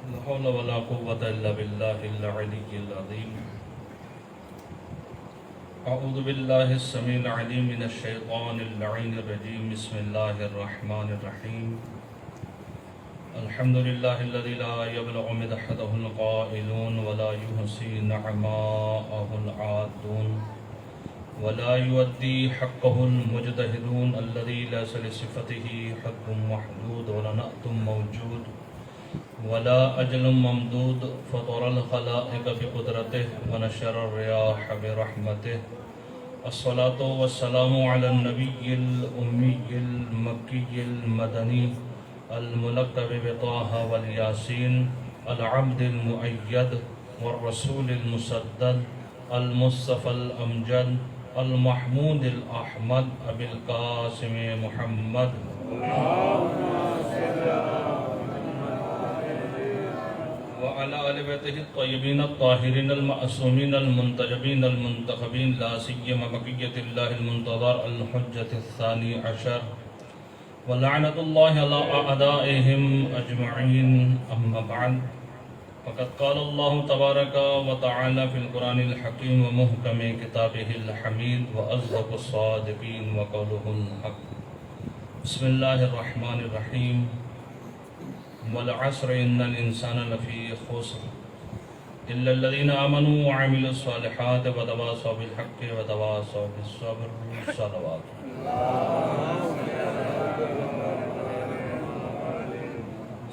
لا حول ولا قوة إلا بالله العلي العظيم. أعوذ بالله السميع العليم من الشيطان اللعين الرجيم. بسم الله الرحمن الرحيم. الحمد لله الذي لا يبلغ مدحته القائلون ولا يحصي نعماءه العادون ولا يؤدي حقه المجتهدون الذي ليس لصفته حد محدود ولا نعت موجود ولا أجل ممدود فطر الخلائق بقدرته ونشر الرياح برحمته. الصلاة والسلام على النبي الأمي المكي المدني الملقب بطه والياسين العبد المؤيد والرسول المسدد المصطفى الأمجد المحمود الأحمد أبي القاسم محمد وعلى آل بيته الطيبين الطاهرين المعصومين المنتجبين المنتخبين لا سيما بقية الله المنتظر الحجة الثاني عشر ولعنة الله على أعدائهم أجمعين. أما بعد فقد قال الله تبارك وتعالى في القرآن الحكيم ومحكم كتابه الحميد وأصدق الصادقين وقوله الحق. بسم الله الرحمن الرحيم. والعصر إن الإنسان لفي خسر إلا الذين آمنوا وعملوا الصالحات وتواصوا بالحق وتواصوا بالصبر. صلوات.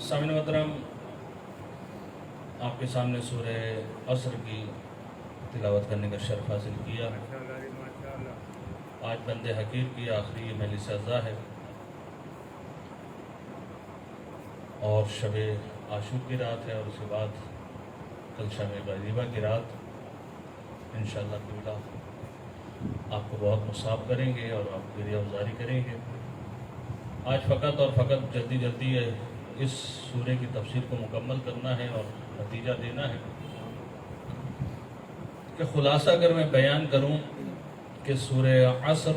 سامعین محترم، آپ کے سامنے سورہ عصر کی تلاوت کرنے کا شرف حاصل کیا. آج بند حقیر کی آخری مجلس اعزا ہے اور شب عاشور کی رات ہے، اور اس کے بعد کل شب غریبہ کی رات. انشاءاللہ تعالی آپ کو بہت مصاب کریں گے اور آپ گریہ گزاری کریں گے. آج فقط اور فقط جلدی اس سورہ کی تفسیر کو مکمل کرنا ہے اور نتیجہ دینا ہے کہ خلاصہ اگر میں بیان کروں کہ سورہ عصر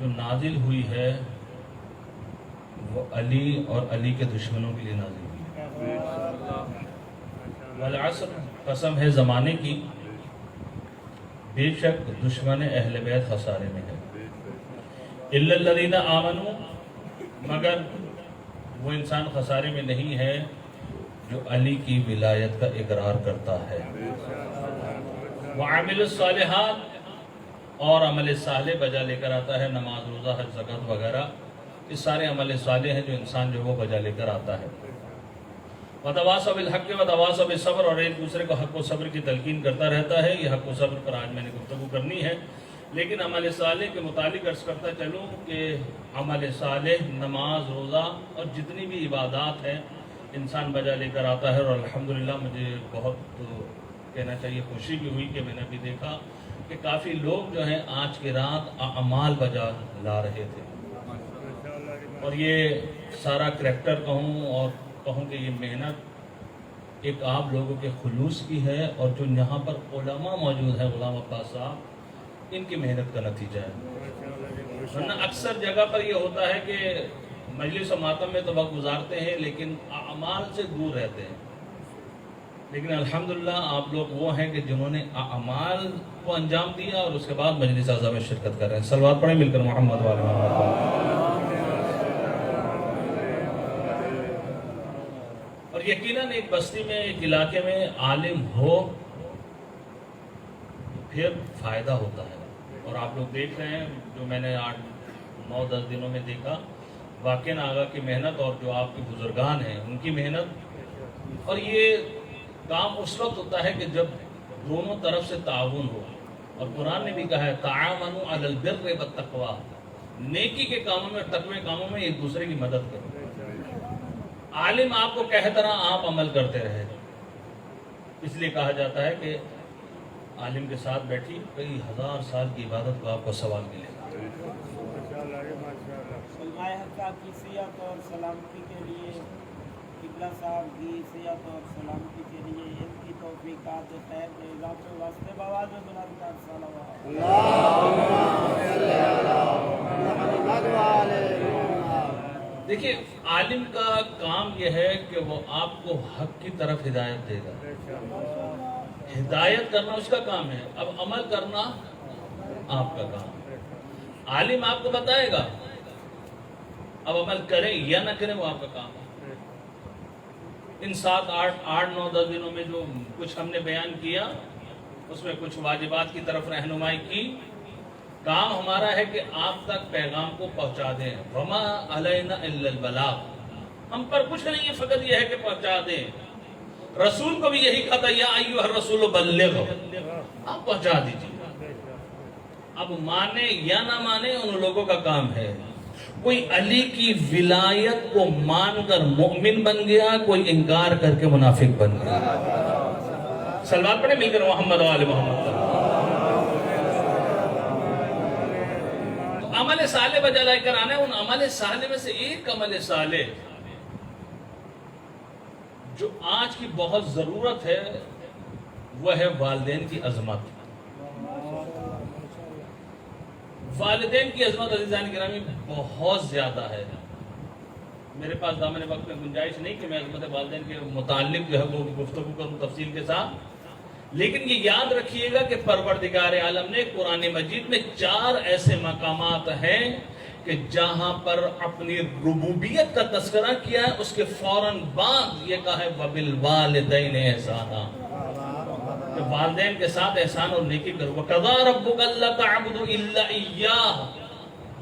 جو نازل ہوئی ہے وہ علی اور علی کے دشمنوں کے لیے نازل ہوئی ہے. والعصر قسم ہے زمانے کی، بے شک دشمن اہل بیت خسارے میں ہے. الا الذین آمنوا، مگر وہ انسان خسارے میں نہیں ہے جو علی کی ولایت کا اقرار کرتا ہے. وعمل الصالحات، اور عمل صالح بجا لے کر آتا ہے، نماز روزہ حج زکوٰۃ وغیرہ، یہ سارے عمل صالح ہیں جو انسان جو وہ بجا لے کر آتا ہے. وتواصوا بالحق وتواصوا بالصبر، اور ایک دوسرے کو حق و صبر کی تلقین کرتا رہتا ہے. یہ حق و صبر پر آج میں نے گفتگو کرنی ہے، لیکن عمل صالح کے متعلق عرض کرتا چلوں کہ عمل صالح نماز روزہ اور جتنی بھی عبادات ہیں انسان بجا لے کر آتا ہے. اور الحمدللہ مجھے بہت کہنا چاہیے خوشی بھی ہوئی کہ میں نے بھی دیکھا کہ کافی لوگ جو ہیں آج کی رات اعمال بجا لا رہے تھے. اور یہ سارا کریکٹر کہوں اور کہوں کہ یہ محنت ایک آپ لوگوں کے خلوص کی ہے، اور جو یہاں پر علماء موجود ہیں، غلام عباس صاحب، ان کی محنت کا نتیجہ ہے. ورنہ اکثر جگہ پر یہ ہوتا ہے کہ مجلس و ماتم میں تو وقت گزارتے ہیں لیکن اعمال سے دور رہتے ہیں. لیکن الحمدللہ آپ لوگ وہ ہیں کہ جنہوں نے اعمال کو انجام دیا اور اس کے بعد مجلس اعزا میں شرکت کر رہے ہیں. صلوات پڑھیں مل کر محمد وعلی محمد. اور یقیناً ایک بستی میں، ایک علاقے میں عالم ہو پھر فائدہ ہوتا ہے. اور آپ لوگ دیکھ رہے ہیں جو میں نے 8-9-10 دنوں میں دیکھا، واقعاً آگا کی محنت اور جو آپ کے بزرگان ہیں ان کی محنت. اور یہ کام اس وقت ہوتا ہے کہ جب دونوں طرف سے تعاون ہو. اور قرآن نے بھی کہا ہے تعاونوا علی البر والتقوی، نیکی کے کاموں میں، تقوی کاموں میں ایک دوسرے کی مدد کرو. عالم آپ کو کہہ رہا آپ عمل کرتے رہے. اس لیے کہا جاتا ہے کہ عالم کے ساتھ بیٹھی کئی ہزار سال کی عبادت کو آپ کو سوال ملے گا. علماء حقہ کی صحت اور سلامتی کے لیے، قبلہ صاحب کی صحت اور سلامتی کے لیے ان کی توفیقات خیر کے اضافے واسطے بواز و بلند کا صلوات. دیکھیے عالم کا کام یہ ہے کہ وہ آپ کو حق کی طرف ہدایت دے گا. ہدایت کرنا اس کا کام ہے. اب عمل کرنا آپ کا کام. عالم آپ کو بتائے گا, اب عمل کریں یا نہ کریں وہ آپ کا کام ہے. ان 7 8 9 10 دنوں میں جو کچھ ہم نے بیان کیا اس میں کچھ واجبات کی طرف رہنمائی کی. کام ہمارا ہے کہ آپ تک پیغام کو پہنچا دیں. وما علینا الا البلاغ, ہم پر کچھ نہیں ہے, فقط یہ ہے کہ پہنچا دیں. رسول کو بھی یہی کہا تھا, یا ایھا الرسول بلغ, آپ پہنچا دیجیے. اب مانے یا نہ مانے ان لوگوں کا کام ہے. کوئی علی کی ولایت کو مان کر مومن بن گیا, کوئی انکار کر کے منافق بن گیا. صلوات پڑھیں مل کر محمد و آل محمد. عمل صالح بجا لا کر آنا ہے. ان عمل صالح میں سے ایک عمل صالح جو آج کی بہت ضرورت ہے وہ ہے والدین کی عظمت. والدین کی عظمت عزیزان گرامی بہت زیادہ ہے. میرے پاس دامن وقت میں گنجائش نہیں کہ میں عظمت والدین کے متعلق جو ہے وہ گفتگو کروں تفصیل کے ساتھ, لیکن یہ یاد رکھیے گا کہ پروردگار عالم نے قرآن مجید میں 4 ایسے مقامات ہیں کہ جہاں پر اپنی ربوبیت کا تذکرہ کیا ہے, اس کے فوراً بعد یہ کہا ہے وَبِالْوَالِدَيْنِ إِحْسَانًا, کہ والدین کے ساتھ احسان اور نیکی کرو. وَقَضَىٰ رَبُّكَ أَلَّا تَعْبُدُوا إِلَّا إِيَّاهُ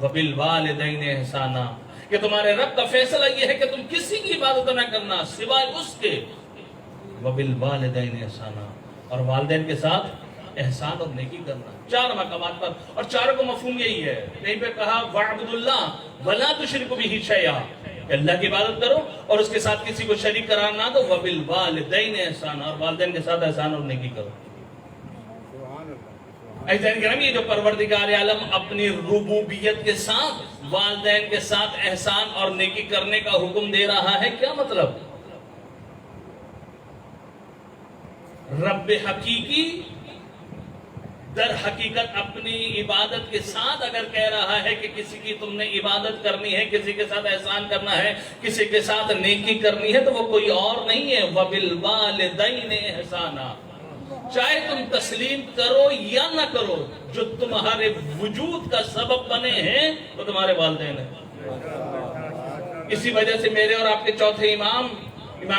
وَبِالْوَالِدَيْنِ إِحْسَانًا, کہ تمہارے رب کا فیصلہ یہ ہے کہ تم کسی کی عبادت نہ کرنا سوائے اس کے. وَبِالْوَالِدَيْنِ إِحْسَانًا, اور والدین کے ساتھ احسان اور نیکی کرنا. 4 مقامات پر, اور 4 کو مفہوم یہی ہے. کہیں پہ کہا وَاعْبُدُوا اللَّهَ وَلَا تُشْرِكُوا بِهِ شَيْئًا, کہ اللہ کی عبادت کرو اور اس کے ساتھ کسی کو شریک قرار نہ دو. وَبِالْوَالِدَيْنِ إِحْسَانًا, اور والدین کے ساتھ احسان اور نیکی کرو. عزیزان کرام, یہ جو پروردگار عالم اپنی ربوبیت کے ساتھ والدین کے ساتھ احسان اور نیکی کرنے کا حکم دے رہا ہے, کیا مطلب؟ رب حقیقی در حقیقت اپنی عبادت کے ساتھ اگر کہہ رہا ہے کہ کسی کی تم نے عبادت کرنی ہے, کسی کے ساتھ احسان کرنا ہے, کسی کے ساتھ نیکی کرنی ہے, تو وہ کوئی اور نہیں ہے. وَبِالْوَالِدَيْنِ إِحْسَانًا, چاہے تم تسلیم کرو یا نہ کرو, جو تمہارے وجود کا سبب بنے ہیں وہ تمہارے والدین ہیں. اسی وجہ سے میرے اور آپ کے چوتھے امام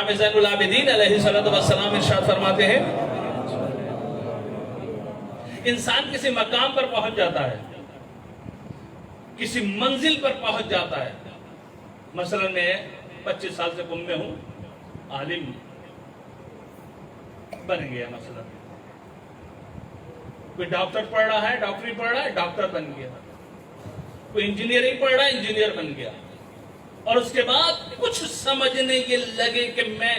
زین العابدین علیہ السلام ارشاد فرماتے ہیں, انسان کسی مقام پر پہنچ جاتا ہے, کسی منزل پر پہنچ جاتا ہے. مثلا میں 25 سال سے قم میں ہوں, عالم بن گیا. مثلا کوئی ڈاکٹر پڑھ رہا ہے, ڈاکٹری پڑھ رہا ہے, ڈاکٹر بن گیا. کوئی انجینئرنگ پڑھ رہا ہے, انجینئر بن گیا. اور اس کے بعد کچھ سمجھنے یہ لگے کہ میں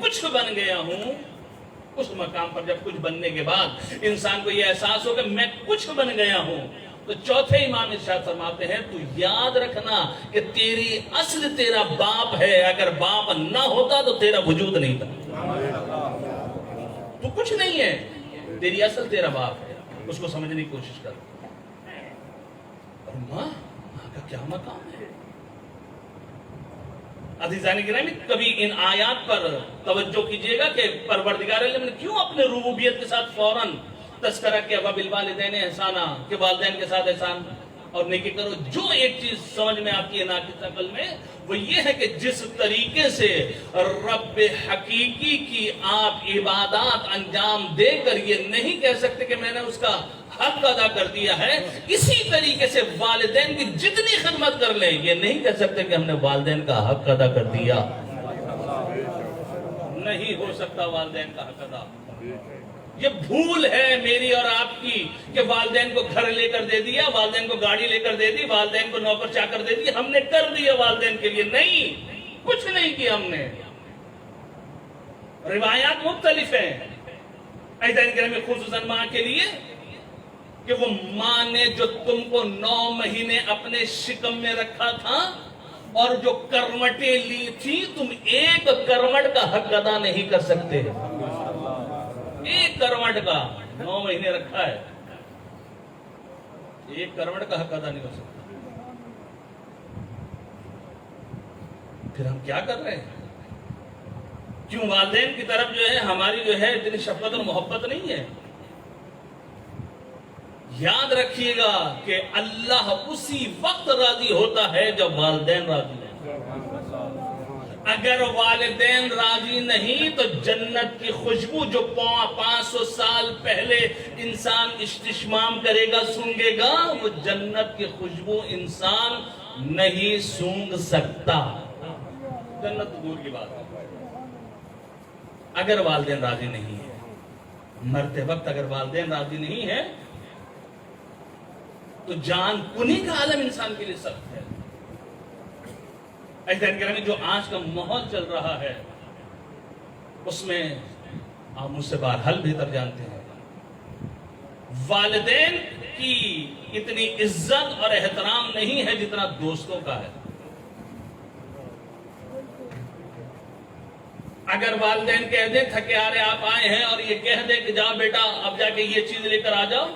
کچھ بن گیا ہوں. اس مقام پر جب کچھ بننے کے بعد انسان کو یہ احساس ہو کہ میں کچھ بن گیا ہوں, تو چوتھے امام ارشاد فرماتے ہیں تو یاد رکھنا کہ تیری اصل تیرا باپ ہے. اگر باپ نہ ہوتا تو تیرا وجود نہیں تھا. تو کچھ نہیں ہے, تیری اصل تیرا باپ ہے. اس کو سمجھنے کی کوشش کر. اور ماں کا کیا مقام ہے؟ عزیزان گرامی, کبھی ان آیات پر توجہ کیجئے گا کہ پروردگار عالم نے کیوں اپنے ربوبیت کے ساتھ فوراً تذکرہ کیا وَبِالْوَالِدَيْنِ إِحْسَانًا, کہ والدین کے ساتھ احسان اور نیکی کرو. جو ایک چیز سمجھ میں آتی ہے ناقص عقل میں, وہ یہ ہے کہ جس طریقے سے رب حقیقی کی آپ عبادات انجام دے کر یہ نہیں کہہ سکتے کہ میں نے اس کا حق ادا کر دیا ہے, اسی طریقے سے والدین کی جتنی خدمت کر لیں یہ نہیں کہہ سکتے کہ ہم نے والدین کا حق ادا کر دیا. نہیں ہو سکتا والدین کا حق ادا. یہ بھول ہے میری اور آپ کی کہ والدین کو گھر لے کر دے دیا, والدین کو گاڑی لے کر دے دی, والدین کو نوکر چاکر دے دی, ہم نے کر دیا والدین کے لیے. نہیں, کچھ نہیں کیا ہم نے. روایات مختلف ہیں عزیزان گرامی, خصوصاً ماں کے لیے, کہ وہ ماں نے جو تم کو 9 مہینے اپنے شکم میں رکھا تھا اور جو کروٹیں لی تھی, تم ایک کروٹ کا حق ادا نہیں کر سکتے. ایک کروٹ کا 9 مہینے رکھا ہے, ایک کروٹ کا حق ادا نہیں کر سکتا. پھر ہم کیا کر رہے ہیں؟ کیوں والدین کی طرف جو ہے ہماری جو ہے اتنی شفقت اور محبت نہیں ہے؟ یاد رکھیے گا کہ اللہ اسی وقت راضی ہوتا ہے جب والدین راضی ہیں۔ اگر والدین راضی نہیں تو جنت کی خوشبو جو 500 سال پہلے انسان استشمام کرے گا، سونگے گا، وہ جنت کی خوشبو انسان نہیں سونگ سکتا۔ جنت تو دور کی بات ہے۔ اگر والدین راضی نہیں ہے، مرتے وقت اگر والدین راضی نہیں ہے تو جان کنی کا عالم انسان کے لیے سخت ہے۔ عزیزان گرامی، جو آج کا ماحول چل رہا ہے اس میں آپ مجھ سے بہرحال بہتر جانتے ہیں، والدین کی اتنی عزت اور احترام نہیں ہے جتنا دوستوں کا ہے۔ اگر والدین کہہ دیں تھکے آ رہے آپ آئے ہیں، اور یہ کہہ دیں کہ جاؤ بیٹا اب جا کے یہ چیز لے کر آ جاؤ،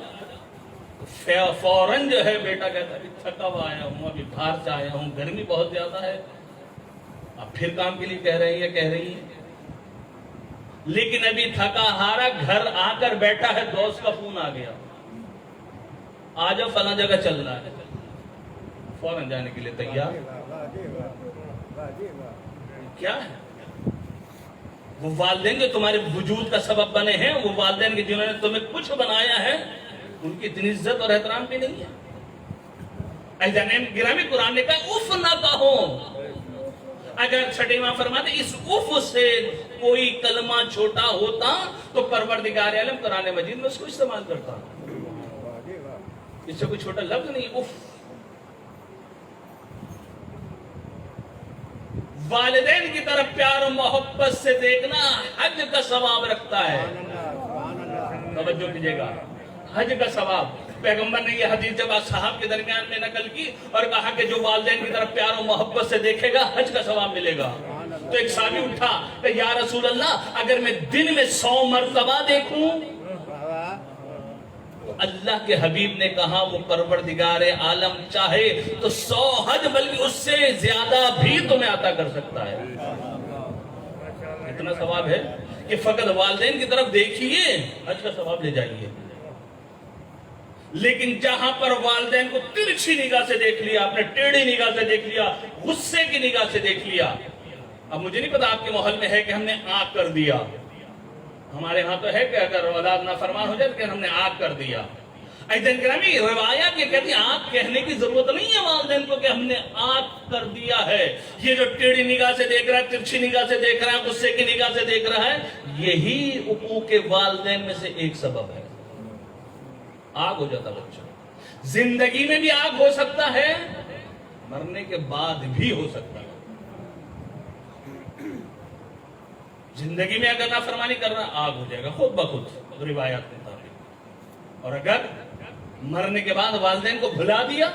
فوراً جو ہے بیٹا کہتا ہے تھکا ہوا آیا ہوں، ابھی باہر سے آیا ہوں، گرمی بہت زیادہ ہے، اب پھر کام کے لیے کہہ رہے ہیں یا کہہ رہی ہیں۔ لیکن ابھی تھکا ہارا گھر آ کر بیٹھا ہے، دوست کا فون آ گیا، آ جاؤ فلاں جگہ چل رہا ہے، فوراً جانے کے لیے تیار۔ کیا ہے؟ وہ والدین جو تمہارے وجود کا سبب بنے ہیں، وہ والدین کے جنہوں نے تمہیں کچھ بنایا ہے، ان کی اتنی عزت اور احترام بھی نہیں ہے۔ عزیزان گرامی، قرآن نے کہا اف نہ کہو۔ اگر چھٹے ماں فرماتے اس اف سے کوئی کلمہ چھوٹا ہوتا تو پروردگار عالم قرآن مجید میں اس کو استعمال کرتا۔ اس سے کوئی چھوٹا لفظ نہیں، اف۔ والدین کی طرف پیار و محبت سے دیکھنا حج کا ثواب رکھتا ہے۔ توجہ کیجیے گا، حج کا ثواب۔ پیغمبر نے یہ حدیث جب اصحاب کے درمیان میں نقل کی اور کہا کہ جو والدین کی طرف پیار و محبت سے دیکھے گا حج کا ثواب ملے گا۔ تو ایک صحابی اٹھا کہ یا رسول اللہ، اگر میں دن میں 100 مرتبہ دیکھوں؟ اللہ کے حبیب نے کہا وہ پروردگار عالم چاہے تو 100 حج بلکہ اس سے زیادہ بھی تمہیں عطا کر سکتا ہے۔ اتنا ثواب ہے کہ فقط والدین کی طرف دیکھیے، حج کا ثواب لے جائیے۔ لیکن جہاں پر والدین کو ترچھی نگاہ سے دیکھ لیا، اپنے ٹیڑھی نگاہ سے دیکھ لیا، غصے کی نگاہ سے دیکھ لیا، اب مجھے نہیں پتا آپ کے ماحول میں ہے کہ ہم نے آگ کر دیا، ہمارے ہاں تو ہے کہ اگر اولاد نافرمان ہو جائے کہ ہم نے آگ کر دیا۔ عزیزان گرامی، روایات یہ کہتی ہیں آگ کہنے کی ضرورت نہیں ہے والدین کو کہ ہم نے آگ کر دیا ہے۔ یہ جو ٹیڑھی نگاہ سے دیکھ رہا ہے، ترچھی نگاہ سے دیکھ رہا ہے، غصے کی نگاہ سے دیکھ رہا ہے، یہی حقوق والدین میں سے ایک سبب ہے۔ آگ ہو جاتا بچہ، زندگی میں بھی آگ ہو سکتا ہے، مرنے کے بعد بھی ہو سکتا ہے۔ زندگی میں اگر نافرمانی کر رہا آگ ہو جائے گا خود بخود روایات کے مطابق، اور اگر مرنے کے بعد والدین کو بھلا دیا،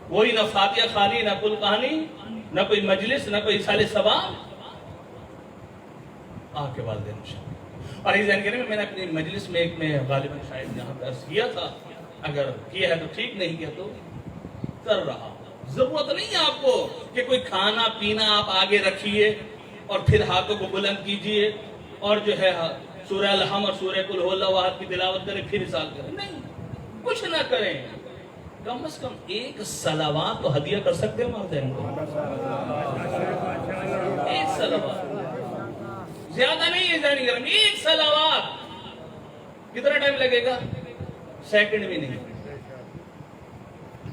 کوئی نہ فاتحہ خوانی، نہ کل کہانی، نہ کوئی مجلس، نہ کوئی سال ثواب، آگ کے والدین شامل۔ اور اس ذہن میں نے اپنی مجلس میں ایک میں غالباً شاید یہاں پر عرض کیا تھا، اگر کیا ہے تو ٹھیک، نہیں کیا تو کر رہا۔ ضرورت نہیں ہے آپ کو کہ کوئی کھانا پینا آپ آگے رکھیے اور پھر ہاتھوں کو بلند کیجئے اور جو ہے سورہ الحم اور سورہ قل هو اللہ احد کی تلاوت کریں پھر اشار کریں، نہیں، کچھ نہ کریں، کم از کم ایک صلوات تو ہدیہ کر سکتے ہیں والدین کو، ایک صلوات، زیادہ نہیں ہے جانی گرم، ایک صلوات کتنا ٹائم لگے گا؟ سیکنڈ بھی نہیں،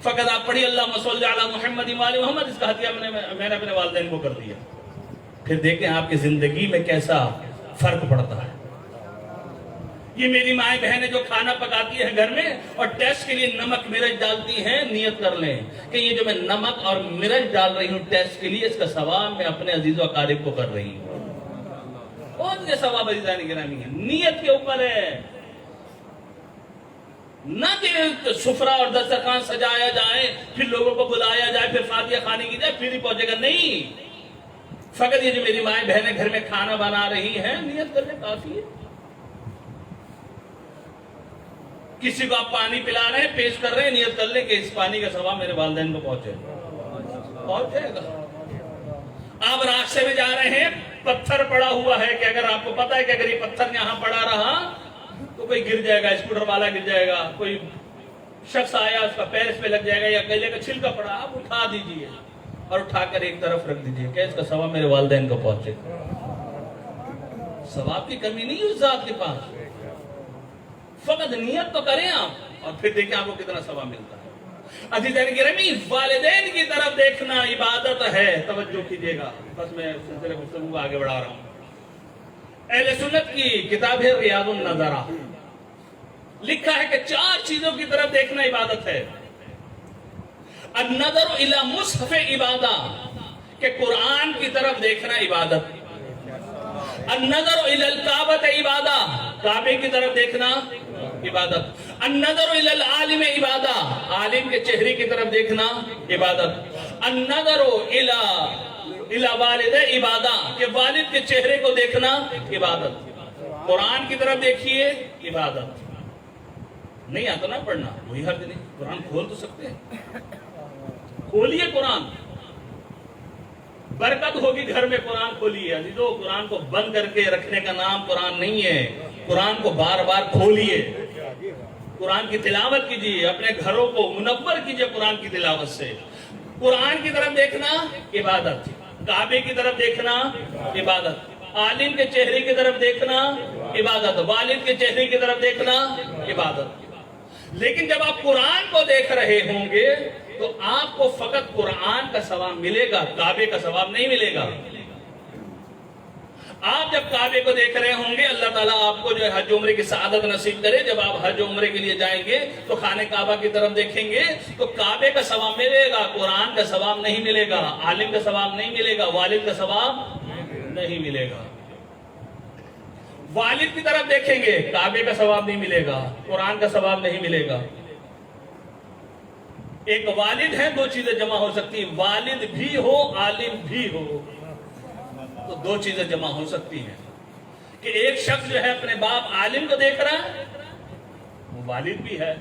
فقط آپ پڑھی اللہم صلی علی محمد وآل محمد، اس کا ہدیہ میں نے اپنے والدین کو کر دیا۔ پھر دیکھیں آپ کی زندگی میں کیسا فرق پڑتا ہے۔ یہ میری مائیں بہنیں جو کھانا پکاتی ہیں گھر میں اور ٹیسٹ کے لیے نمک مرچ ڈالتی ہیں، نیت کر لیں کہ یہ جو میں نمک اور مرچ ڈال رہی ہوں ٹیسٹ کے لیے، اس کا ثواب میں اپنے عزیز و اقارب کو کر رہی ہوں۔ بہت یہ ثواب عزیزان گرامی ہے، نیت کے اوپر ہے، نہ کہ سفرہ اور دسترخوان سجایا جائے، پھر لوگوں کو بلایا جائے، پھر فاتحہ خوانی کی جائے، پھر ہی پہنچے گا، نہیں، فقط یہ جو میری مائیں بہنیں گھر میں کھانا بنا رہی ہیں، نیت کرنے کافی ہے۔ کسی کو آپ پانی پلا رہے ہیں، پیش کر رہے ہیں، نیت کر لیں کہ اس پانی کا ثواب میرے والدین کو پہنچے گا، آپ راستے میں جا رہے ہیں، پتھر پڑا ہوا ہے کہ اگر آپ کو پتا ہے کہ اگر یہ پتھر یہاں پڑا رہا تو کوئی گر جائے گا، اسکوٹر والا گر جائے گا، کوئی شخص آیا اس کا پیر اس پہ لگ جائے گا، یا کیلے کا چھلکا پڑا، آپ اٹھا دیجئے اور اٹھا کر ایک طرف رکھ دیجئے کہ اس کا ثواب میرے والدین کو پہنچے۔ ثواب کی کمی نہیں اس ذات کے پاس، فقط نیت تو کریں آپ اور پھر دیکھیں آپ کو کتنا ثواب ملتا ہے۔ عزیزان گرامی، والدین کی طرف دیکھنا عبادت ہے، توجہ کیجئے گا۔ بس میں سلسلے گفتگو کو آگے بڑھا رہا ہوں۔ اہل سنت کی کتاب ہے ریاض النظرہ، لکھا ہے کہ 4 چیزوں کی طرف دیکھنا عبادت ہے۔ النظر الی مصحف عبادہ، کہ قرآن کی طرف دیکھنا عبادت۔ النظر الی الکعبۃ عبادہ، کعبے کی طرف دیکھنا عبادت۔ النظر الی العالم عبادہ، عالم کے چہرے کی طرف دیکھنا عبادت۔ النظر الی والد عبادہ، کہ والد کے چہرے کو دیکھنا عبادت۔ قرآن کی طرف دیکھیے عبادت۔ نہیں آتا نا پڑھنا، وہی حرج نہیں، قرآن کھول تو سکتے ہیں، کھولیے قرآن، برکت ہوگی گھر میں، قرآن کھولیے۔ عزیزو، قرآن کو بند کر کے رکھنے کا نام قرآن نہیں ہے، قرآن کو بار بار کھولیے، قرآن کی تلاوت کیجیے، اپنے گھروں کو منور کیجیے قرآن کی تلاوت سے۔ قرآن کی طرف دیکھنا عبادت، کعبے کی طرف دیکھنا عبادت، عالم کے چہرے کی طرف دیکھنا عبادت، والد کے چہرے کی طرف دیکھنا عبادت۔ لیکن جب آپ قرآن کو دیکھ رہے ہوں گے تو آپ کو فقط قرآن کا ثواب ملے گا، کعبے کا ثواب نہیں ملے گا۔ آپ جب کعبے کو دیکھ رہے ہوں گے، اللہ تعالیٰ آپ کو جو ہے حج عمرے کی سعادت نصیب کرے، جب آپ حج عمرے کے لیے جائیں گے تو خانہ کعبہ کی طرف دیکھیں گے تو کعبے کا ثواب ملے گا، قرآن کا ثواب نہیں ملے گا، عالم کا ثواب نہیں ملے گا، والد کا ثواب نہیں ملے گا۔ والد کی طرف دیکھیں گے، کعبے کا ثواب نہیں ملے گا، قرآن کا ثواب نہیں ملے گا۔ ایک والد ہے، 2 چیزیں جمع ہو سکتی ہیں، والد بھی ہو عالم بھی ہو، تو 2 چیزیں جمع ہو سکتی ہیں کہ ایک شخص جو ہے اپنے باپ عالم کو دیکھ رہا ہے، وہ والد بھی ہے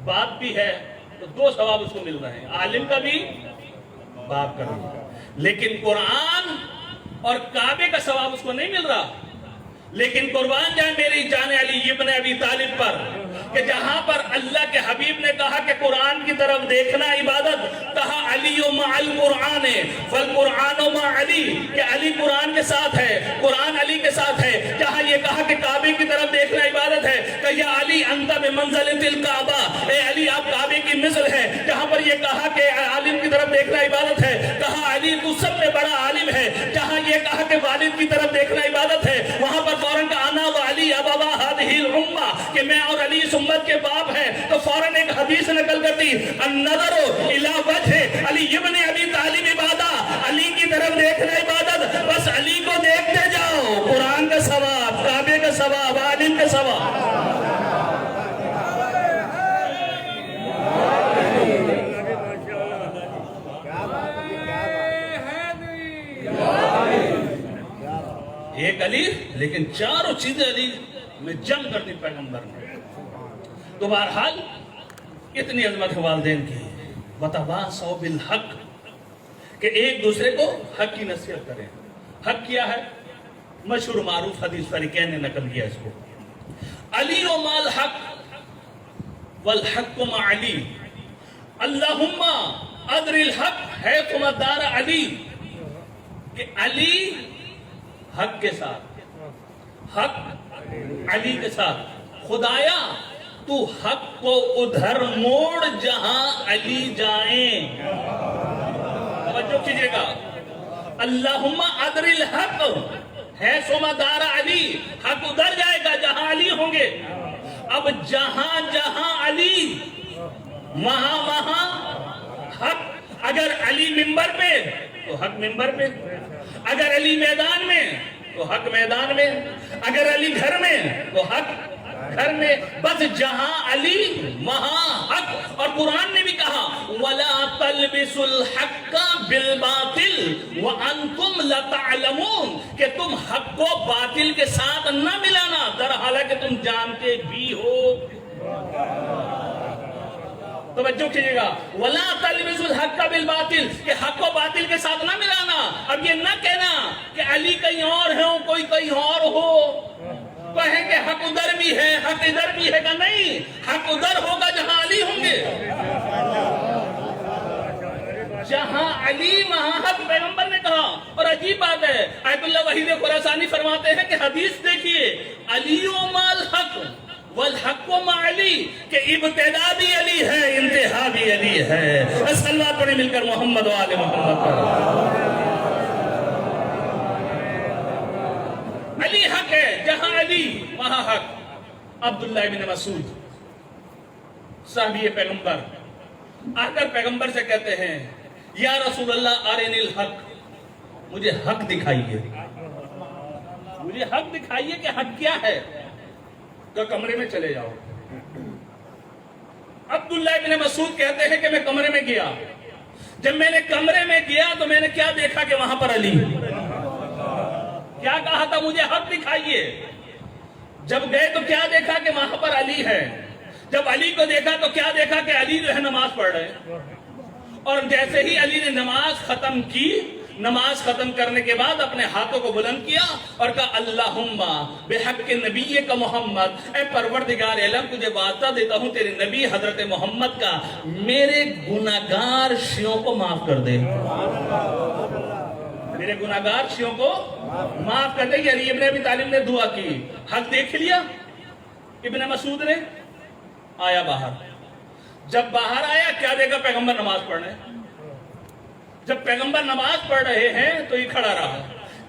باپ بھی ہے، تو 2 ثواب اس کو مل رہے ہیں، عالم کا بھی باپ کا بھی۔ لیکن قرآن اور کعبے کا ثواب اس کو نہیں مل رہا۔ لیکن قربان جائے میری جان علی ابن ابی طالب پر کہ جہاں پر اللہ کے حبیب نے کہا کہ قرآن کی طرف دیکھنا عبادت، کہا علی مع القرآن فالقرآن مع علی، کہ علی قرآن کے ساتھ ہے، قرآن علی کے ساتھ ہے۔ جہاں یہ کہا کہ کعبے کی طرف دیکھنا عبادت ہے، کہ یا علی انت بمنزلۃ الکعبہ، اے علی آپ کعبے کی مثل ہے۔ جہاں پر یہ کہا کہ عالم کی طرف دیکھنا عبادت ہے، کہا علی تو سب میں بڑا عالم ہے۔ جہاں یہ کہا کہ والد کی طرف دیکھنا عبادت ہے، وہاں پر فوراً کا آنا و علی ابوا هذه الامہ، کہ میں اور علی اس امت کے باپ ہیں، تو فوراً ایک حدیث نقل کرتی النظر الی وجہ علی ابن ابی طالب عبادہ، علی کی طرف دیکھنا عبادت، بس علی کو دیکھتے جاؤ، قرآن کا ثواب، کعبے کا ثواب، عالم کا ثواب۔ ایک علی، لیکن 4 چیزیں علی میں جنگ کر دی پیغمبر نے۔ تو بہرحال اتنی عظمت والدین کی، وتواصوا بالحق، کہ ایک دوسرے کو حق کی نصیحت کریں۔ حق کیا ہے؟ مشہور معروف حدیث فریقین نے نقل کیا اس کو، علی و مال حق والحق مع علی، اللہم ادر الحق حیث دار علی، کہ علی حق کے ساتھ، حق علی کے ساتھ، خدایا تو حق کو ادھر موڑ جہاں علی جائیں۔ توجہ کیجئے گا، اللہم ادر الحق حیث دار علی، حق ادھر جائے گا جہاں علی ہوں گے۔ اب جہاں جہاں علی وہاں وہاں حق، اگر علی منبر پہ تو حق منبر پہ، اگر علی میدان میں تو حق میدان میں، اگر علی گھر میں تو حق گھر میں، بس جہاں علی وہاں حق۔ اور قرآن نے بھی کہا وَلَا تَلْبِسُوا الْحَقَّ بِالْبَاطِلِ وَأَنْتُمْ لَتَعْلَمُونَ، کہ تم حق کو باطل کے ساتھ نہ ملانا، در حالانکہ تم جانتے بھی ہو۔ توجہ کیجئے گا وَلَا تَلْبِسُوا الْحَقَّ بِالْبَاطِلِ کہ حق کو باطل کے ساتھ نہ ملانا. اب یہ نہ کہنا کہ علی کہیں اور ہے کوئی کہیں اور ہو. کہیں کہ حق ادھر بھی ہے حق ادھر بھی ہے. کہ نہیں، حق ادھر ہوگا جہاں علی ہوں گے. جہاں علی وہاں حق پیغمبر نے کہا. اور عجیب بات ہے، آیت اللہ وحید خراسانی فرماتے ہیں کہ حدیث دیکھیے، علی مال حق والحق مع علی، کہ ابتدا بھی علی ہے انتہا بھی علی ہے. صلوات پڑھیں مل کر محمد و آل محمد پر. علی حق ہے، جہاں علی وہاں حق. عبداللہ ابن مسعود صحابی پیغمبر آ کر پیغمبر سے کہتے ہیں یا رسول اللہ ارنی الحق، مجھے حق دکھائیے، مجھے حق دکھائیے کہ حق کیا ہے. تو کمرے میں چلے جاؤ. عبداللہ ابن مسعود کہتے ہیں کہ میں کمرے میں گیا. جب میں نے کمرے میں گیا تو میں نے کیا دیکھا کہ وہاں پر علی. کیا کہا تھا؟ مجھے حق دکھائیے. جب گئے تو کیا دیکھا کہ وہاں پر علی ہے. جب علی کو دیکھا تو کیا دیکھا کہ علی جو ہے نماز پڑھ رہے ہیں. اور جیسے ہی علی نے نماز ختم کی، نماز ختم کرنے کے بعد اپنے ہاتھوں کو بلند کیا اور کہا اللہم بحق نبی کا محمد، اے پروردگار عالم تجھے وعدہ دیتا ہوں تیرے نبی حضرت محمد کا، میرے گناہگار شیعوں کو معاف کر دے. میرے گناہگار شیعوں کو معاف کر دے. علی ابن ابی طالب نے دعا کی. حق دیکھ لیا ابن مسعود نے. آیا باہر. جب باہر آیا کیا دیکھا؟ پیغمبر نماز پڑھ رہے ہیں. جب پیغمبر نماز پڑھ رہے ہیں تو یہ کھڑا رہا.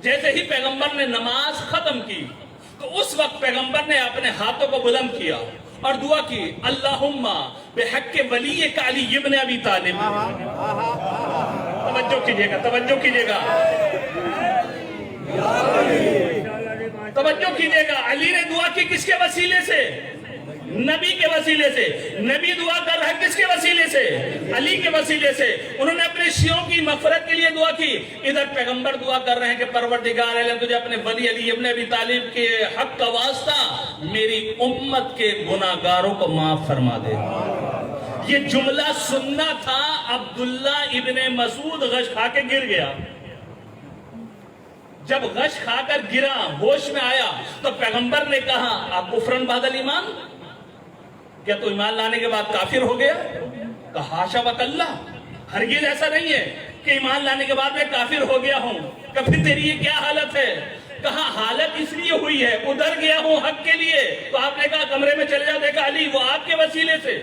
جیسے ہی پیغمبر نے نماز ختم کی تو اس وقت پیغمبر نے اپنے ہاتھوں کو بلند کیا اور دعا کی اللہم بحق ولی علی ابن ابی طالب. توجہ کیجئے گا، توجہ کیجئے گا، توجہ کیجئے گا. علی نے دعا کی کس کے وسیلے سے؟ نبی کے وسیلے سے. نبی دعا کر رہا ہے کس کے وسیلے سے؟ علی کے وسیلے سے. انہوں نے اپنے شیعوں کی مغفرت کے لیے دعا کی. ادھر پیغمبر دعا کر رہے ہیں کہ پروردگار عالم تجھے اپنے ولی علی ابن ابی طالب کے حق کا واسطہ میری امت کے گناہگاروں کو معاف فرما دے. یہ جملہ سننا تھا. عبداللہ ابن مسعود غش کھا کے گر گیا. جب غش کھا کر گرا، ہوش میں آیا تو پیغمبر نے کہا آپ کفرن بعد الایمان، کیا تو ایمان لانے کے بعد کافر ہو گیا؟ کہا حاشا وکلا، ہرگز ایسا نہیں ہے کہ ایمان لانے کے بعد میں کافر ہو گیا ہوں. کہ پھر تیری یہ کیا حالت ہے؟ کہا حالت اس لیے ہوئی ہے، ادھر گیا ہوں حق کے لیے. تو آپ نے کہا کمرے میں چلے جاؤ. دیکھا علی وہ آپ کے وسیلے سے.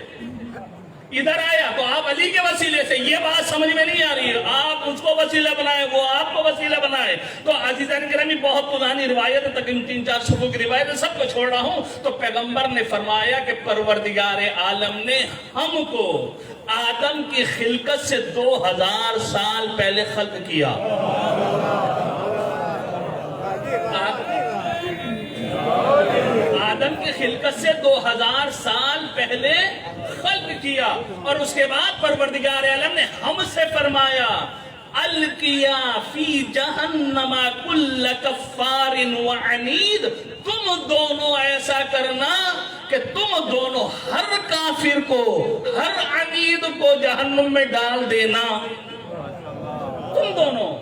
ادھر آیا تو آپ علی کے وسیلے سے. یہ بات سمجھ میں نہیں آ رہی ہے. آپ اس کو وسیلہ بنائے، وہ آپ کو وسیلہ بنائے. تو عزیزان گرامی بہت پرانی روایت ہے، تقریباً 3-4 صفحوں کی روایت ہے، سب کو چھوڑ رہا ہوں. تو پیغمبر نے فرمایا کہ پروردگار عالم نے ہم کو آدم کی خلقت سے 2000 سال پہلے خلق کیا. آدم کی خلقت سے 2000 سال پہلے خلق کیا. اور اس کے بعد پروردگار عالم نے ہم سے فرمایا القیا فی جہنم کل کفار وعنید، تم دونوں ایسا کرنا کہ تم دونوں ہر کافر کو، ہر عنید کو جہنم میں ڈال دینا. تم دونوں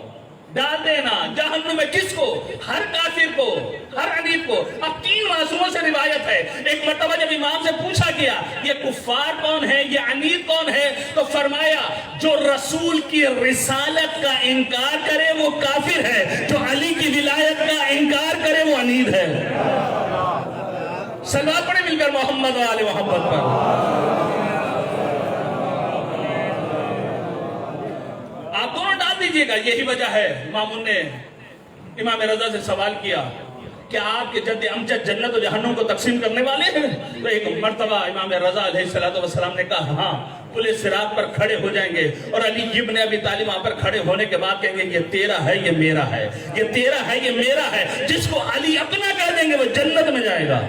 ڈال دینا جہنم میں. کس کو؟ ہر کافر کو، ہر عنید کو. اب 3 معصوموں سے روایت ہے. ایک مرتبہ جب امام سے پوچھا گیا یہ کفار کون ہے، یہ عنید کون ہے، تو فرمایا جو رسول کی رسالت کا انکار کرے وہ کافر ہے، جو علی کی ولایت کا انکار کرے وہ عنید ہے. صلوات پڑھیں مل کر محمد و آل محمد پر. آپ دونوں ڈال دیجئے گا. یہی وجہ ہے مامون نے امام رضا سے سوال کیا کہ آپ کے جد امجد جنت و جہنم کو تقسیم کرنے والے ہیں؟ تو ایک مرتبہ امام رضا علیہ السلام نے کہا ہاں. پل صراط پر کھڑے ہو جائیں گے اور علی ابن ابی طالب وہاں پر کھڑے ہونے کے بعد کہیں گے یہ تیرا ہے، یہ میرا ہے، یہ تیرا ہے، یہ میرا ہے. جس کو علی اپنا کہہ دیں گے وہ جنت میں جائے گا.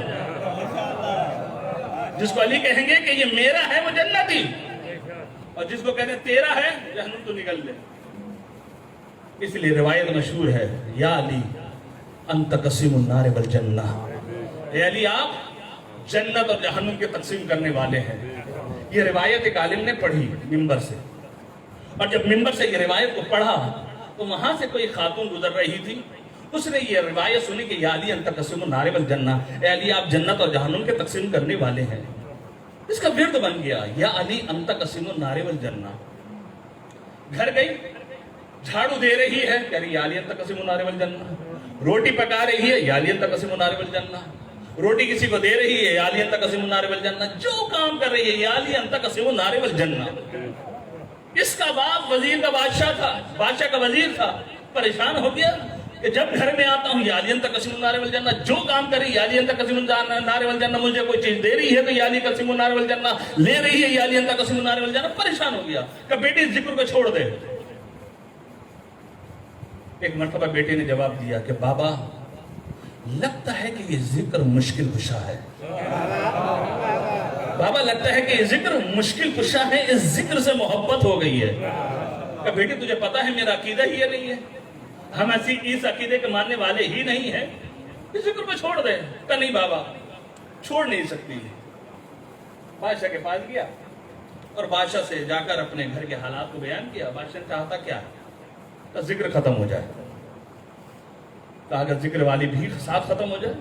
جس کو علی کہیں گے کہ یہ میرا ہے وہ جنتی، اور جس کو کہتے ہیں تیرا ہے جہنم تو نکل لے. اس لیے روایت مشہور ہے یا علی انت قسیم النار والجنہ، اے علی آپ جنت اور جہنم کے تقسیم کرنے والے ہیں. یہ روایت ایک عالم نے پڑھی ممبر سے، اور جب ممبر سے یہ روایت کو پڑھا تو وہاں سے کوئی خاتون گزر رہی تھی، اس نے یہ روایت سنی کہ یا علی انت قسم النار والجنہ، اے علی آپ جنت اور جہنم کے تقسیم کرنے والے ہیں۔ اس کا ورد بن گیا یا علی انت قسم النار والجنہ۔ گھر گئی، جھاڑو دے رہی ہے کہ یا علی انت قسم النار والجنہ، روٹی پکا رہی ہے یا علی انت قسم النار والجنہ، روٹی کسی کو دے رہی ہے یا علی انت قسم النار والجنہ، جو کام کر رہی ہے یا علی انت قسم النار والجنہ۔ اس کا باپ وزیر کا بادشاہ تھا، بادشاہ کا وزیر تھا، پریشان ہو گیا کہ جب گھر میں آتا ہوں یا علی انت قسم النار والجنہ، جو کام کر رہی ہے یا علی انت قسم النار والجنہ، مجھے کوئی چیز دے رہی ہے تو یا علی قسم النار والجنہ، لے رہی ہے یا علی انت قسم النار والجنہ۔ پریشان ہو گیا کہ بیٹی اس ذکر کو چھوڑ دے۔ ایک مرتبہ بیٹے نے جواب دیا کہ بابا لگتا ہے کہ یہ ذکر مشکل کشا ہے، بابا لگتا ہے کہ یہ ذکر مشکل کشا ہے، اس ذکر سے محبت ہو گئی ہے۔ کہ بیٹی تجھے پتا ہے میرا عقیدہ ہی یہ نہیں ہے، ہم اس عقیدے کے ماننے والے ہی نہیں ہیں، اس ذکر کو چھوڑ دے۔ کہ نہیں بابا چھوڑ نہیں سکتی۔ بادشاہ کے پاس گیا اور بادشاہ سے جا کر اپنے گھر کے حالات کو بیان کیا۔ بادشاہ نے چاہتا کیا ہے کہ ذکر ختم ہو جائے، کہا اگر ذکر والی بھی ساتھ ختم ہو جائے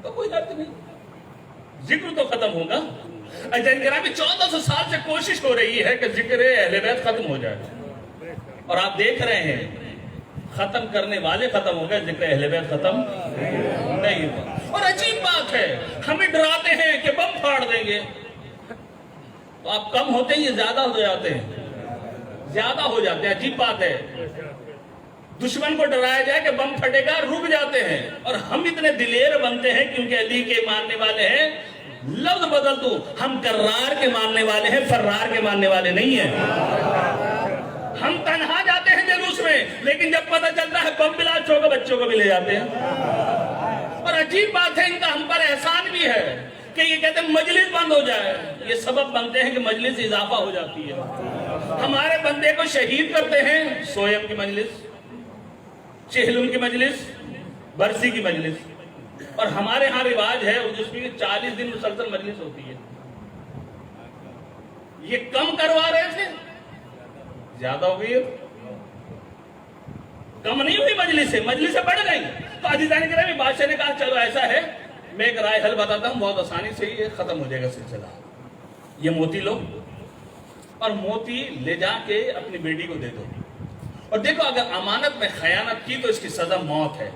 تو کوئی حرج نہیں، ذکر تو ختم ہوگا۔ گرامی 1400 سال سے کوشش ہو رہی ہے کہ ذکر اہل بیت ختم ہو جائے، اور آپ دیکھ رہے ہیں ختم کرنے والے ختم ہو گئے، ذکر اہل بیت ختم نہیں ہوا۔ اور عجیب بات ہے، ہمیں ڈراتے ہیں کہ بم پھاڑ دیں گے، تو آپ کم ہوتے ہیں یہ زیادہ ہو جاتے ہیں، زیادہ ہو جاتے ہیں۔ عجیب بات ہے، دشمن کو ڈرایا جائے کہ بم پھٹے گا رک جاتے ہیں، اور ہم اتنے دلیر بنتے ہیں کیونکہ علی کے ماننے والے ہیں۔ لفظ بدل دو، ہم کرار کے ماننے والے ہیں، فرار کے ماننے والے نہیں ہیں۔ ہم تنہا جاتے ہیں جلوس میں، لیکن جب پتہ چلتا ہے بم بلاسٹ ہوگا بچوں کو بھی لے جاتے ہیں۔ اور عجیب بات ہے، ان کا ہم پر احسان بھی ہے کہ یہ کہتے ہیں مجلس بند ہو جائے، یہ سبب بنتے ہیں کہ مجلس اضافہ ہو جاتی ہے۔ ہمارے بندے کو شہید کرتے ہیں، سویم کی مجلس، چہلم کی مجلس، برسی کی مجلس، اور ہمارے ہاں رواج ہے جس میں 40 دن مسلسل مجلس ہوتی ہے۔ یہ کم کروا رہے تھے، زیادہ ہو گئی ہے، کم نہیں ہوئی مجلسیں بڑھ گئی۔ تو عزیزان گرامی بادشاہ نے کہا چلو ایسا ہے، میں ایک رائے حل بتاتا ہوں، بہت آسانی سے یہ ختم ہو جائے گا سلسلہ۔ یہ موتی لو اور موتی لے جا کے اپنی بیٹی کو دے دو، اور دیکھو اگر امانت میں خیانت کی تو اس کی سزا موت ہے۔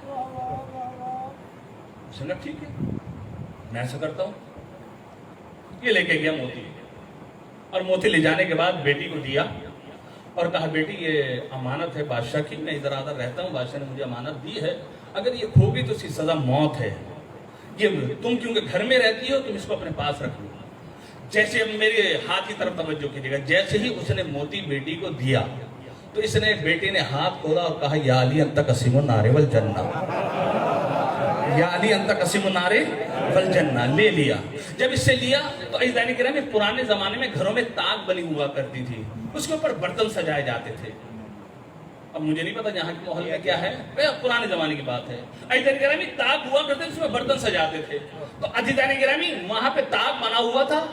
اس نے کہا ٹھیک ہے میں ایسا کرتا ہوں۔ یہ لے کے گیا موتی، اور موتی لے جانے کے بعد بیٹی کو دیا اور کہا بیٹی یہ امانت ہے بادشاہ کی، میں ادھر ادھر رہتا ہوں، بادشاہ نے مجھے امانت دی ہے، اگر یہ کھو گئی تو اس کی سزا موت ہے۔ یہ تم کیونکہ گھر میں رہتی ہو تم اس کو اپنے پاس رکھ لو۔ جیسے اب میرے ہاتھ کی طرف توجہ کیجیے گا، جیسے ہی اس نے موتی بیٹی کو دیا تو اس نے بیٹی نے ہاتھ کھولا اور کہا یا علی انت قسیم النار والجنہ، یا علی انت قسیم النار والجنہ، لے لیا۔ جب اس سے لیا تو عزیزان کرام پرانے زمانے میں گھروں میں تاک بنی ہوا کرتی تھی، اس کے اوپر برتن سجائے جاتے تھے۔ اب مجھے نہیں پتا یہاں کے ماحول میں کیا ہے، پرانے زمانے کی بات ہے۔ عزیزان گرامی تاک ہوا کرتے تھے، اس میں برتن سجاتے تھے۔ تو عزیزان گرامی وہاں پہ تاک بنا ہوا تھا،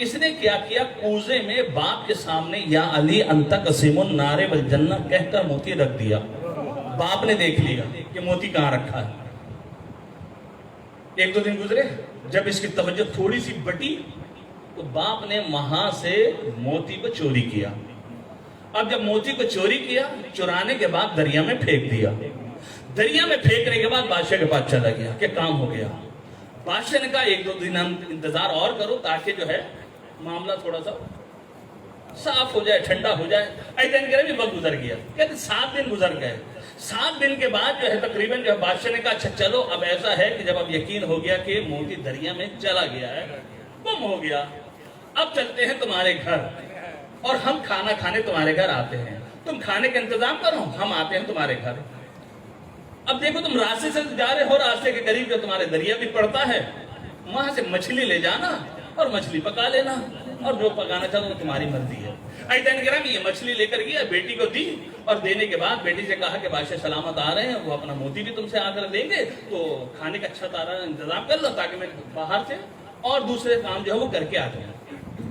اس نے کیا کیا، کوزے میں باپ کے سامنے یا علی انت قسیم النار والجنہ کہہ کر موتی رکھ دیا۔ باپ نے دیکھ لیا کہ موتی کہاں رکھا ہے۔ ایک دو دن گزرے، جب اس کی توجہ تھوڑی سی بٹی تو باپ نے وہاں سے موتی کو چوری کیا۔ اب جب موتی کو چوری کیا، چرانے کے بعد دریا میں پھینک دیا۔ دریا میں پھینکنے کے بعد بادشاہ کے پاس چلا گیا کہ کام ہو گیا۔ بادشاہ نے کہا ایک دو دن انتظار اور کرو تاکہ جو ہے معاملہ تھوڑا سا صاف ہو جائے، ٹھنڈا ہو جائے۔ ایسے کرے بھی وقت گزر گیا، کہتے 7 دن گزر گئے۔ 7 دن کے بعد جو ہے تقریباً جو ہے بادشاہ نے کہا اچھا چلو اب ایسا ہے کہ جب اب یقین ہو گیا کہ موتی دریا میں چلا گیا ہے، گم ہو گیا، اب چلتے ہیں تمہارے گھر اور ہم کھانا کھانے تمہارے گھر آتے ہیں، تم کھانے کا انتظام کرو، ہم آتے ہیں تمہارے گھر۔ اب دیکھو تم راستے سے جا رہے ہو، راستے کے قریب جو تمہارے دریا بھی پڑتا ہے، وہاں سے مچھلی لے جانا اور مچھلی پکا لینا، اور جو پکانا چاہو وہ تمہاری مرضی ہے۔ عزیزان گرامی یہ مچھلی لے کر گیا، بیٹی کو دی، اور دینے کے بعد بیٹی سے کہا کہ بادشاہ سلامت آ رہے ہیں، وہ اپنا موتی بھی تم سے آ کر دیں گے، تو کھانے کا اچھا تارا انتظام کر لو تاکہ میں باہر سے اور دوسرے کام جو ہے وہ کر کے آ جاؤں۔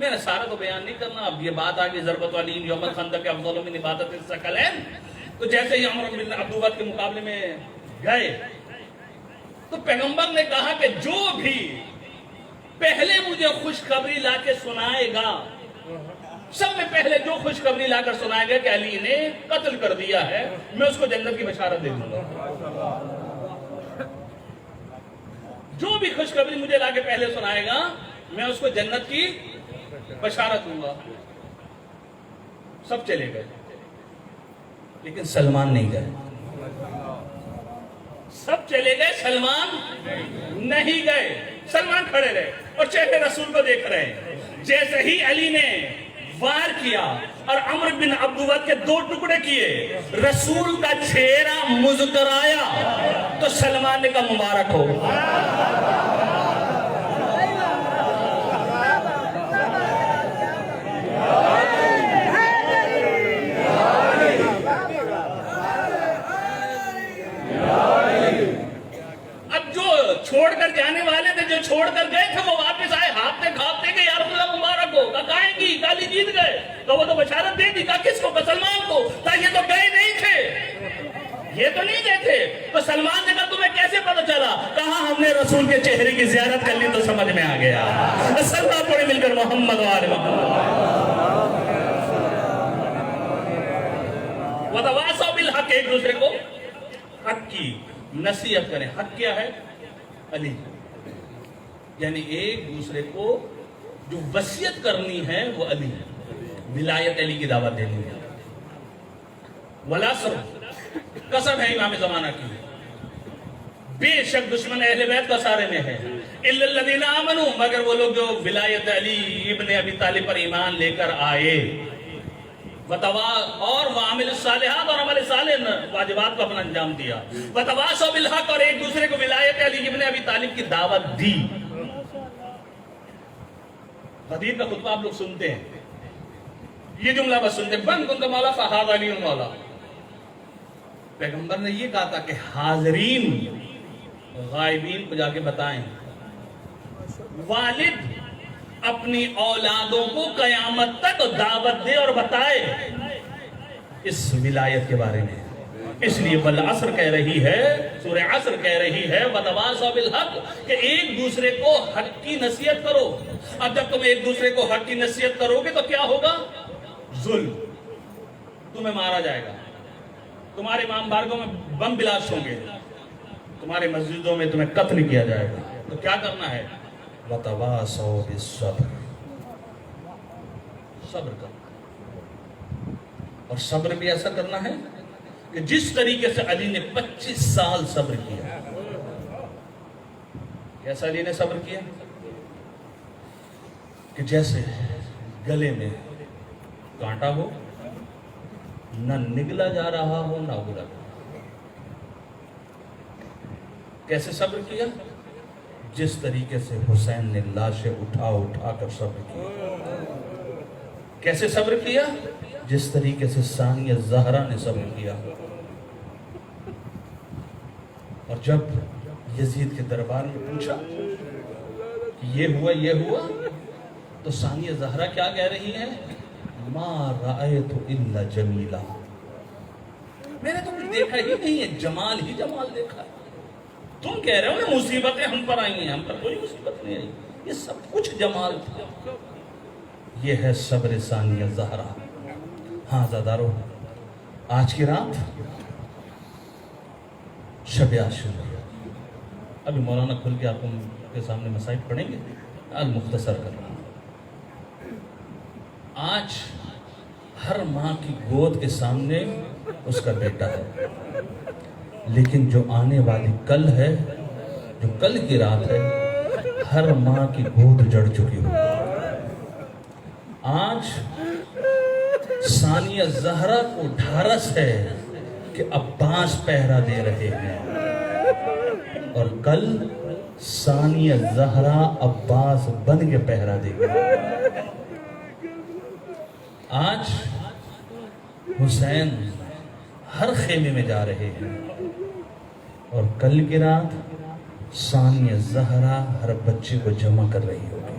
میں نے سارا تو بیان نہیں کرنا. اب یہ بات آگے ضربت والی یوم الخندق کے افضل من عبادت الثقلین. تو جیسے ہی عمر بن عبدوبت کے مقابلے میں گئے تو پیغمبر نے کہا کہ جو بھی پہلے مجھے خوشخبری لا کے سنائے گا, سب میں پہلے جو خوشخبری لا کر سنائے گا کہ علی نے قتل کر دیا ہے, میں اس کو جنت کی بشارت دے دوں گا. جو بھی خوشخبری مجھے لا کے پہلے سنائے گا میں اس کو جنت کی بشارت دوں گا. سب چلے گئے لیکن سلمان نہیں گئے. سب چلے گئے, سلمان نہیں گئے. سلمان کھڑے رہے اور چہرے رسول کو دیکھ رہے ہیں. جیسے ہی علی نے وار کیا اور عمر بن عبدوبت کے 2 ٹکڑے کیے, رسول کا چہرہ مسکرایا تو سلمان نے کہا مبارک ہو. چھوڑ کر جانے والے تھے, جو چھوڑ کر گئے تھے وہ واپس آئے ہاتھتے کھاپتے کہ یا رسول اللہ مبارک ہو. کہا کہیں گی گالی جیت گئے تو وہ تو بشارت دے دی. کہا کس کو؟ سلمان کو. کہا یہ تو گئے نہیں تھے, یہ تو نہیں گئے تھے. تو سلمان نے کہا تمہیں کیسے پتہ چلا؟ کہا ہم نے رسول کے چہرے کی زیارت کر لی تو سمجھ میں آ گیا. سلمان پڑے مل کر محمد وآل محمد. وتواصوا بالحق, ایک دوسرے کو حق کی نصیحت کریں. حق کیا ہے؟ علی. یعنی ایک دوسرے کو جو وصیت کرنی ہے وہ علی ہے. ولایت علی کی دعوت دینی ہے. ولاسر قسم ہے امام زمانہ کی, بے شک دشمن اہل بیت کا سارے میں ہے. الا الذین آمنوا, مگر وہ لوگ جو ولایت علی ابن ابی طالب پر ایمان لے کر آئے. اور وعمل الصالحات, اور عمل صالح واجبات کو اپنا انجام دیا. وتواصوا بالحق, اور ایک دوسرے کو ولایت علی ابن ابی طالب کی دعوت دی. غدیر کا خطبہ آپ لوگ سنتے ہیں, یہ جملہ بس سنتے ہیں, بن کنت مولا فہذا علی مولا. پیغمبر نے یہ کہا تھا کہ حاضرین غائبین کو جا کے بتائیں والد اپنی اولادوں کو قیامت تک دعوت دے اور بتائے اس ولایت کے بارے میں. اس لیے والعصر کہہ رہی ہے, سورہ عصر کہہ رہی ہے وتواصوا بالحق, کہ ایک دوسرے کو حق کی نصیحت کرو. اب جب تم ایک دوسرے کو حق کی نصیحت کرو گے تو کیا ہوگا؟ ظلم. تمہیں مارا جائے گا, تمہارے امام بارگاہوں میں بم بلاسٹ ہوں گے, تمہارے مسجدوں میں تمہیں قتل کیا جائے گا. تو کیا کرنا ہے؟ وتواصوا بالصبر, صبر کرنا. اور صبر بھی ایسا کرنا ہے کہ جس طریقے سے علی نے 25 سال صبر کیا. کیسا علی نے صبر کیا؟ کہ جیسے گلے میں کانٹا ہو, نہ نگلا جا رہا ہو نہ اگلا. کیسے صبر کیا؟ جس طریقے سے حسین نے لاشیں اٹھا اٹھا کر صبر کیا. کیسے صبر کیا؟ جس طریقے سے ثانیہ زہرا نے صبر کیا. اور جب یزید کے دربار میں پوچھا یہ ہوا تو ثانیہ زہرا کیا کہہ رہی ہے؟ ما رأیت الا جمیلا, میں نے تو کچھ دیکھا ہی نہیں ہے, جمال ہی جمال دیکھا ہے. تم کہہ رہے ہو نا مصیبتیں ہم پر آئی ہیں, ہم پر کوئی مصیبت نہیں آئی, یہ سب کچھ جمال تھا. یہ ہے صبر ثانیہ زہرا. ہاں زادارو, آج کی رات شب عاشورہ. ابھی مولانا کھل کے آپ کے سامنے مسائل پڑھیں گے, المختصر کر رہا ہوں. آج ہر ماں کی گود کے سامنے اس کا بیٹا ہے, لیکن جو آنے والی کل ہے, جو کل کی رات ہے, ہر ماں کی گود جڑ چکی ہو. آج ثانیہ زہرا کو ڈھارس ہے کہ عباس پہرا دے رہے ہیں, اور کل ثانیہ زہرا عباس بن کے پہرا دے گا. آج حسین ہر خیمے میں جا رہے ہیں, اور کل کی رات ثانیہ زہرا ہر بچے کو جمع کر رہی ہوگی.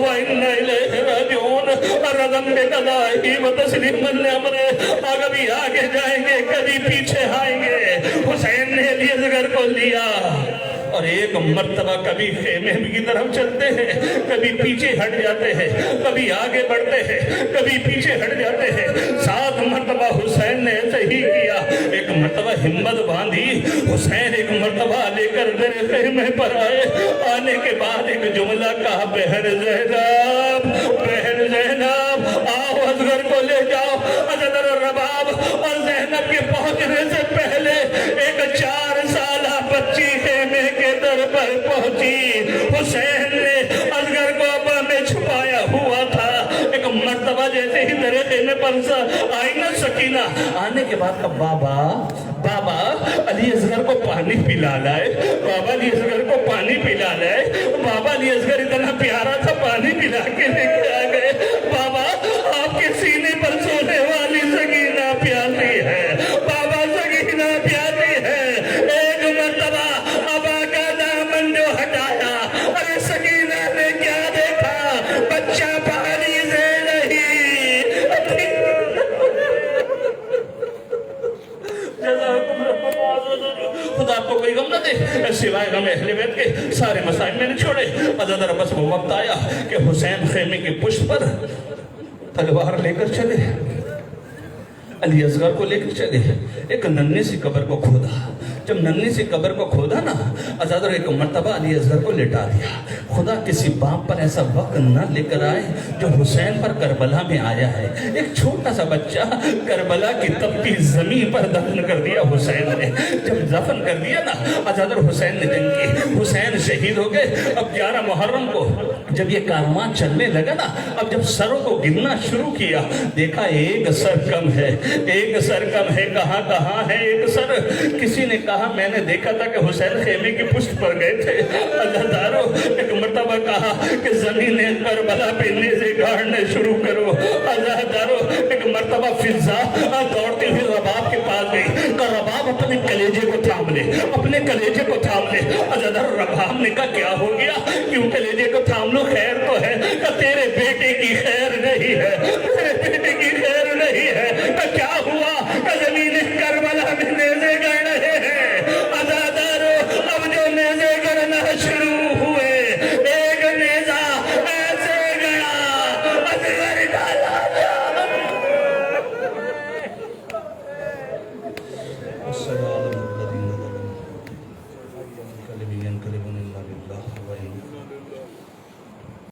وَإِنَّا إِلَيْهِ رَاجِعُونَ رَضًا بِقَضَائِهِ وَتَسْلِيمًا لِأَمْرِهِ۔ کبھی آگے جائیں گے کبھی پیچھے آئیں گے، حسین نے علی اصغر کو لیا اور ایک مرتبہ کبھی خیمے کی طرف چلتے ہیں، کبھی پیچھے ہٹ جاتے ہیں، کبھی آگے بڑھتے ہیں، کبھی پیچھے ہٹ جاتے ہیں۔ 7 مرتبہ حسین نے ایسے ہی کیا۔ ایک مرتبہ ہمت باندھی، حسین ایک مرتبہ لے کر میرے خیمے پر آئے۔ آنے کے بعد ایک جملہ کہا، بہن زینب، بہن زینب، آؤ اصغر کو لے جاؤ۔ حضرت رباب اور زینب کے پہنچنے سے پہلے ایک 4 سالہ بچی خیمے کے در پر پہنچی۔ حسین نے اصغر کو ابا میں چھپایا ہوا تھا۔ ایک مرتبہ جیسے ہی میرے خیمے پر آئی نا سکینہ، آنے کے بعد بابا بابا علی اصغر کو پانی پلا لائے، بابا علی اصغر کو پانی پلا لائے۔ بابا علی اصغر اتنا پیارا تھا، پانی پلا کے لے کے آ گئے۔ بابا آپ کے سینے پر سونے والی سکینہ پیاسی ہے، بابا سکینہ پیاسی ہے۔ ایک مرتبہ ابا کا دامن جو ہٹایا، ارے سکینہ نے کیا دیکھا؟ بچہ پانی سے نہیں۔ خدا آپ کو کوئی غم نہ دے سوائے غم اہل بیت کے، سارے مسائل میں نے چھوڑے۔ حضرت عباس وہ وقت آیا کہ حسین خیمے کی پشت پر تلوار لے کر چلے، علی اصغر کو لے کر چلے، ایک ننھی سی قبر کو کھودا۔ جب ننھی سی قبر کو کھودا نا، حضرت ایک مرتبہ علی اصغر کو لٹا دیا۔ خدا کسی باپ پر ایسا وقت نہ لے کر آئے جو حسین پر کربلا میں آیا ہے۔ ایک چھوٹا سا بچہ کربلا کی تپتی زمین پر دفن کر دیا حسین نے۔ جب دفن کر دیا نا، حضرت حسین نے جنگ کی، حسین شہید ہو گئے۔ اب 11 محرم کو جب یہ کاروان چلنے لگا نا، اب جب سروں کو گننا شروع کیا، دیکھا ایک سر کم ہے، ایک سر کم ہے، کہاں کہاں ہے ایک سر؟ کسی نے کہا میں نے دیکھا تھا کہ حسین خیمے کی پشت پر گئے تھے۔ اللہ دارو ایک مرتبہ کہا کہ زمینیں کربلا پہ نیزے گاڑنے شروع کرو۔ اللہ دارو ایک مرتبہ فضا دوڑتی ہوئی رباب کے پاس گئی، کہ رباب اپنے کلیجے کو تھام لے، اپنے کلیجے کو تھام لے۔ اللہ رباب نے کہا کیا ہو گیا؟ کیوں کلیجے کو تھام لو؟ خیر تو ہے؟ کہ تیرے بیٹے کی خیر نہیں ہے، تیرے بیٹے کی خیر نہیں ہے۔ کہ